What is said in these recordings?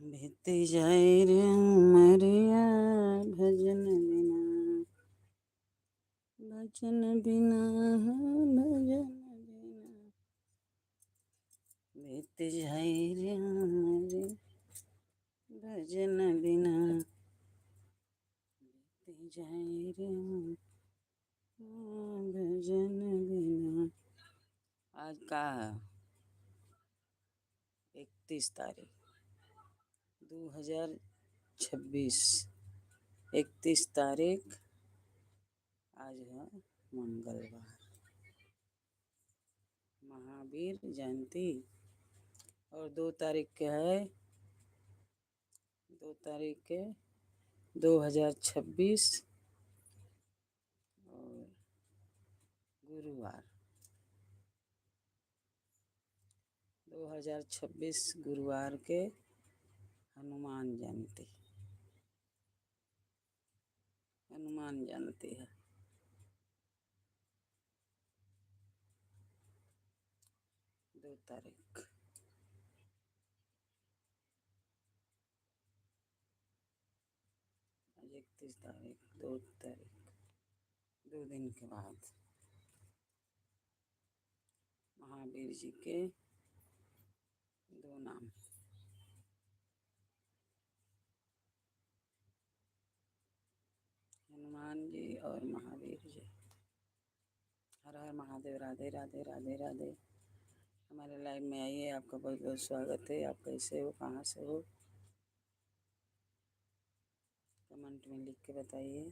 बीती जाए रे उमरिया भजन बिना, भजन बिना भजन बिना। बीती जाए रे उमरिया भजन बिना, बीती जाए रे भजन बिना। आज का 31 तारीख 2026, 31 तारीख आज है मंगलवार, महावीर जयंती। और 2 तारीख के है, 2 तारीख के 2026 और गुरुवार 2026 गुरुवार के हनुमान जयंती, हनुमान जयंती है। दो तारीख आज 31 तारीख 2 तारीख 2 दिन के बाद महावीर जी के 2 नाम, हनुमान जी और महावीर जी। हर हर महादेव, राधे राधे राधे राधे। हमारे लाइव में आइए, आपका बहुत बहुत स्वागत है। आप कैसे हो, कहाँ से हो, कमेंट में लिख के बताइए।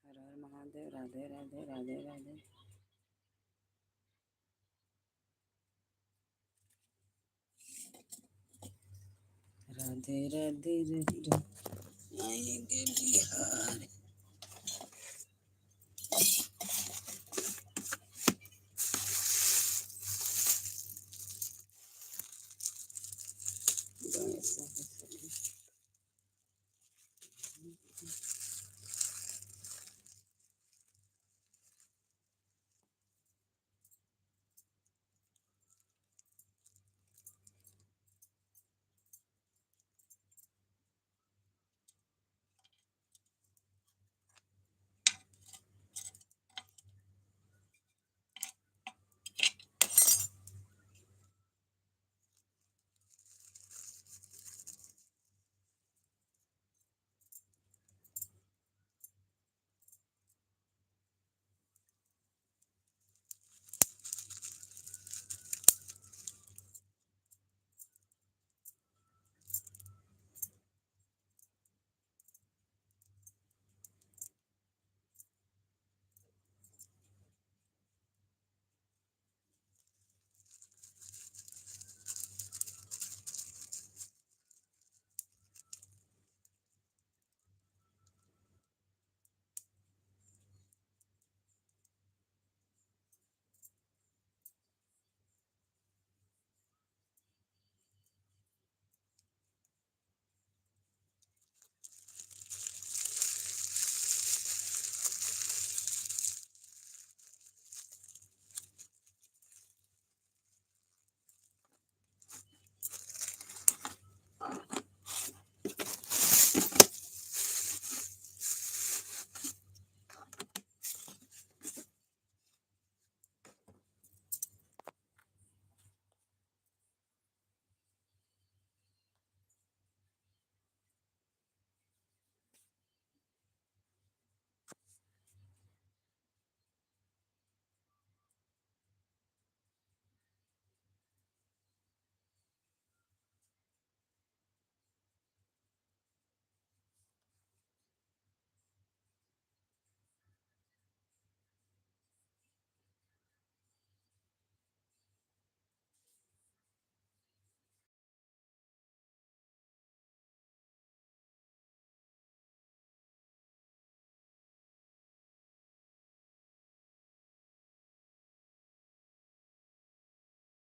हर हर महादेव, राधे राधे राधे राधे। राधे राधे राधे। आएंगे बिहार।